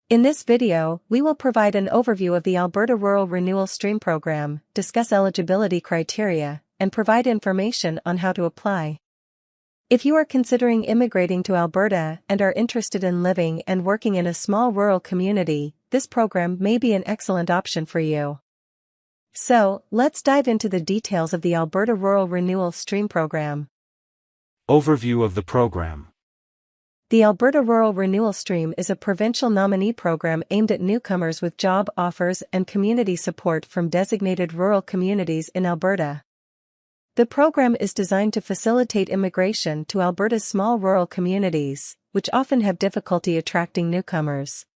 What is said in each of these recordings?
In this video, we will provide an overview of the Alberta Rural Renewal Stream Program, discuss eligibility criteria, and provide information on how to apply. If you are considering immigrating to Alberta and are interested in living and working in a small rural community, this program may be an excellent option for you. So, let's dive into the details of the Alberta Rural Renewal Stream Program. Overview of the program. The Alberta Rural Renewal Stream is a provincial nominee program aimed at newcomers with job offers and community support from designated rural communities in Alberta. The program is designed to facilitate immigration to Alberta's small rural communities, which often have difficulty attracting newcomers.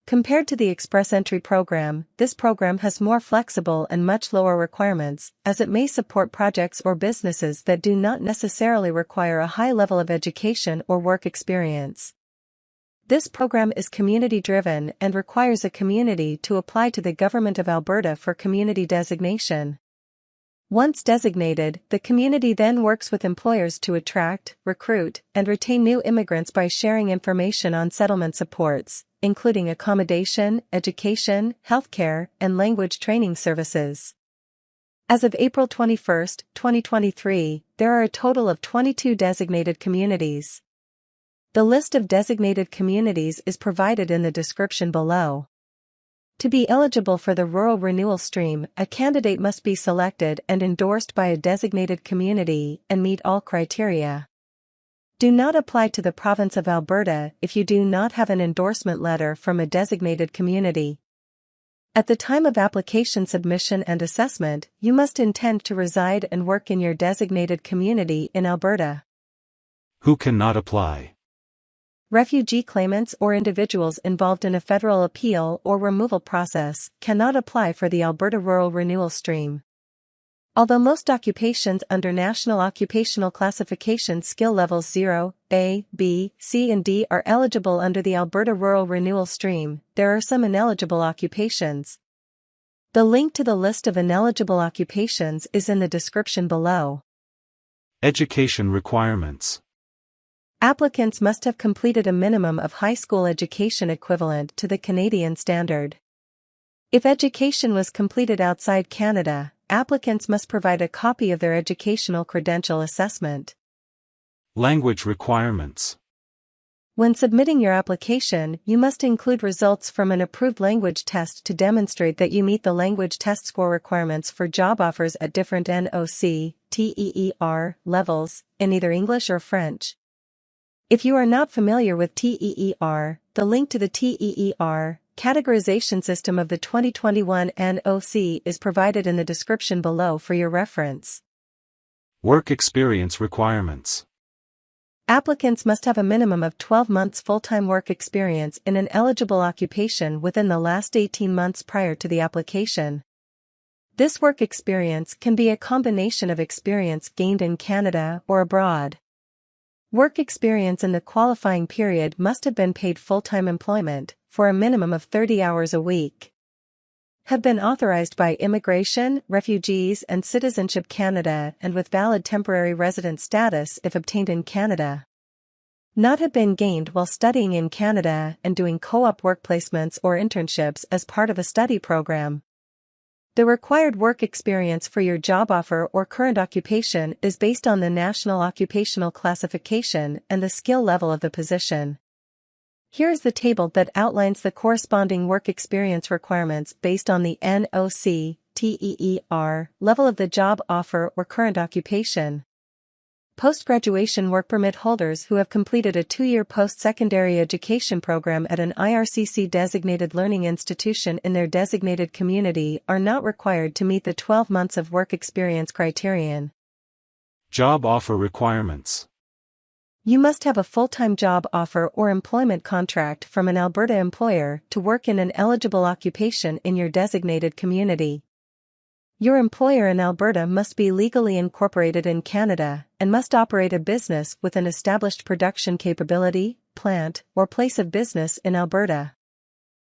Compared to the Express Entry program, this program has more flexible and much lower requirements, as it may support projects or businesses that do not necessarily require a high level of education or work experience. This program is community-driven and requires a community to apply to the Government of Alberta for community designation. Once designated, the community then works with employers to attract, recruit, and retain new immigrants by sharing information on settlement supports, including accommodation, education, healthcare, and language training services. As of April 21, 2023, there are a total of 22 designated communities. The list of designated communities is provided in the description below. To be eligible for the Rural Renewal Stream, a candidate must be selected and endorsed by a designated community and meet all criteria. Do not apply to the province of Alberta if you do not have an endorsement letter from a designated community. At the time of application submission and assessment, you must intend to reside and work in your designated community in Alberta. Who cannot apply? Refugee claimants or individuals involved in a federal appeal or removal process cannot apply for the Alberta Rural Renewal Stream. Although most occupations under National Occupational Classification skill levels 0, A, B, C and D are eligible under the Alberta Rural Renewal Stream, there are some ineligible occupations. The link to the list of ineligible occupations is in the description below. Education requirements. Applicants must have completed a minimum of high school education equivalent to the Canadian standard. If education was completed outside Canada, applicants must provide a copy of their educational credential assessment. Language requirements. When submitting your application, you must include results from an approved language test to demonstrate that you meet the language test score requirements for job offers at different NOC, TEER levels, in either English or French. If you are not familiar with TEER, the link to the TEER categorization system of the 2021 NOC is provided in the description below for your reference. Work experience requirements. Applicants must have a minimum of 12 months full-time work experience in an eligible occupation within the last 18 months prior to the application. This work experience can be a combination of experience gained in Canada or abroad. Work experience in the qualifying period must have been paid full-time employment, for a minimum of 30 hours a week. Have been authorized by Immigration, Refugees and Citizenship Canada and with valid temporary resident status if obtained in Canada. Not have been gained while studying in Canada and doing co-op work placements or internships as part of a study program. The required work experience for your job offer or current occupation is based on the National Occupational Classification and the skill level of the position. Here is the table that outlines the corresponding work experience requirements based on the NOC, TEER level of the job offer or current occupation. Post-graduation work permit holders who have completed a 2-year post-secondary education program at an IRCC-designated learning institution in their designated community are not required to meet the 12 months of work experience criterion. Job offer requirements. You must have a full-time job offer or employment contract from an Alberta employer to work in an eligible occupation in your designated community. Your employer in Alberta must be legally incorporated in Canada and must operate a business with an established production capability, plant, or place of business in Alberta.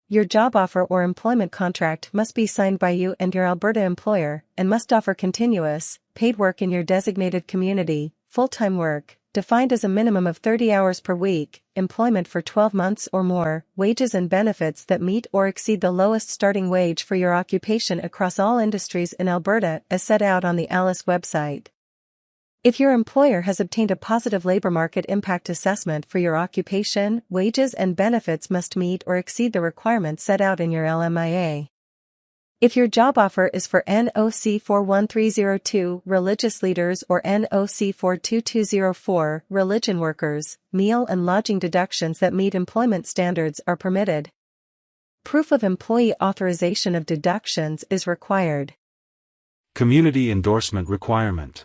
Your job offer or employment contract must be signed by you and your Alberta employer and must offer continuous, paid work in your designated community, full-time work, defined as a minimum of 30 hours per week, employment for 12 months or more, wages and benefits that meet or exceed the lowest starting wage for your occupation across all industries in Alberta as set out on the ALICE website. If your employer has obtained a positive labor market impact assessment for your occupation, wages and benefits must meet or exceed the requirements set out in your LMIA. If your job offer is for NOC 41302 religious leaders or NOC 42204 religion workers, meal and lodging deductions that meet employment standards are permitted. Proof of employee authorization of deductions is required. Community endorsement requirement.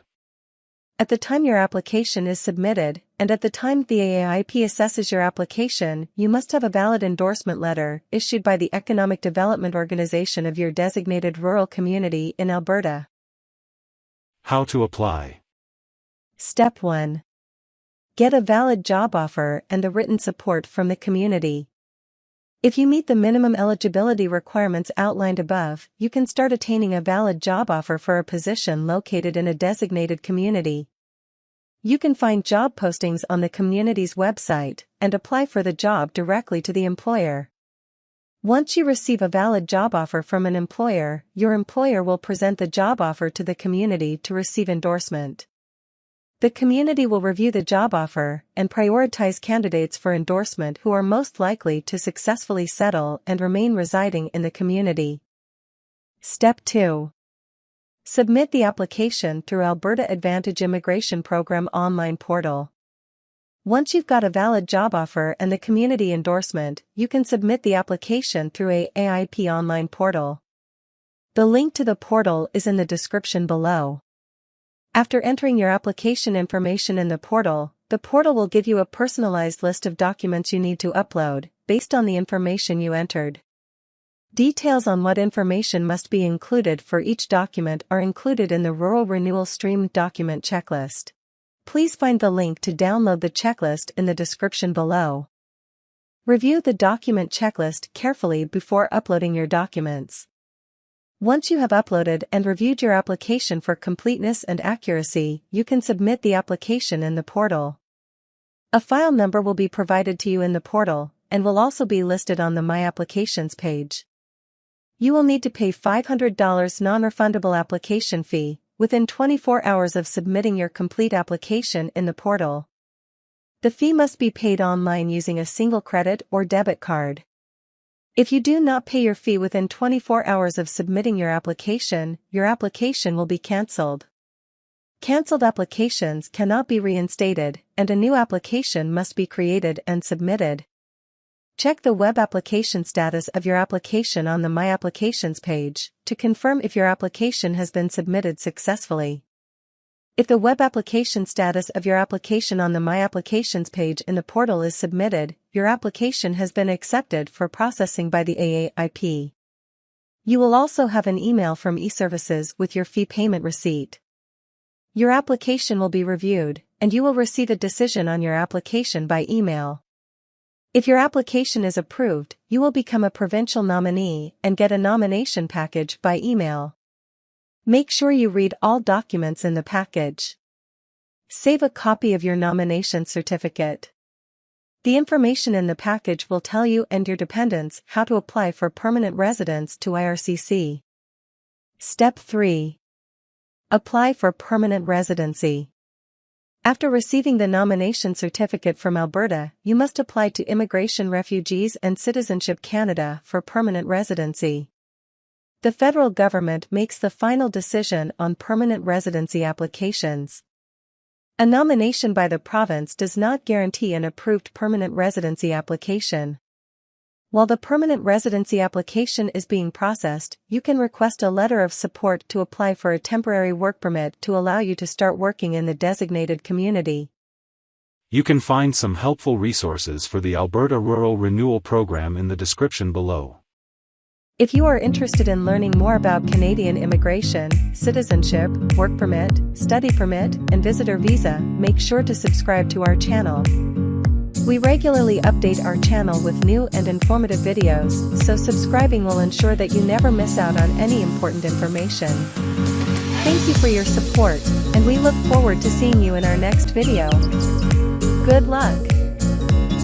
At the time your application is submitted, and at the time the AAIP assesses your application, you must have a valid endorsement letter issued by the Economic Development Organization of your designated rural community in Alberta. How to apply. Step 1. Get a valid job offer and the written support from the community. If you meet the minimum eligibility requirements outlined above, you can start attaining a valid job offer for a position located in a designated community. You can find job postings on the community's website and apply for the job directly to the employer. Once you receive a valid job offer from an employer, your employer will present the job offer to the community to receive endorsement. The community will review the job offer and prioritize candidates for endorsement who are most likely to successfully settle and remain residing in the community. Step 2. Submit the application through Alberta Advantage Immigration Program online portal. Once you've got a valid job offer and the community endorsement, you can submit the application through AAIP online portal. The link to the portal is in the description below. After entering your application information in the portal will give you a personalized list of documents you need to upload, based on the information you entered. Details on what information must be included for each document are included in the Rural Renewal Stream document checklist. Please find the link to download the checklist in the description below. Review the document checklist carefully before uploading your documents. Once you have uploaded and reviewed your application for completeness and accuracy, you can submit the application in the portal. A file number will be provided to you in the portal, and will also be listed on the My Applications page. You will need to pay $500 non-refundable application fee within 24 hours of submitting your complete application in the portal. The fee must be paid online using a single credit or debit card. If you do not pay your fee within 24 hours of submitting your application will be cancelled. Cancelled applications cannot be reinstated, and a new application must be created and submitted. Check the web application status of your application on the My Applications page to confirm if your application has been submitted successfully. If the web application status of your application on the My Applications page in the portal is submitted, your application has been accepted for processing by the AAIP. You will also have an email from eServices with your fee payment receipt. Your application will be reviewed, and you will receive a decision on your application by email. If your application is approved, you will become a provincial nominee and get a nomination package by email. Make sure you read all documents in the package. Save a copy of your nomination certificate. The information in the package will tell you and your dependents how to apply for permanent residence to IRCC. Step 3. Apply for permanent residency. After receiving the nomination certificate from Alberta, you must apply to Immigration, Refugees and Citizenship Canada for permanent residency. The federal government makes the final decision on permanent residency applications. A nomination by the province does not guarantee an approved permanent residency application. While the permanent residency application is being processed, you can request a letter of support to apply for a temporary work permit to allow you to start working in the designated community. You can find some helpful resources for the Alberta Rural Renewal program in the description below. If you are interested in learning more about Canadian immigration, citizenship, work permit, study permit, and visitor visa, make sure to subscribe to our channel. We regularly update our channel with new and informative videos, so subscribing will ensure that you never miss out on any important information. Thank you for your support, and we look forward to seeing you in our next video. Good luck!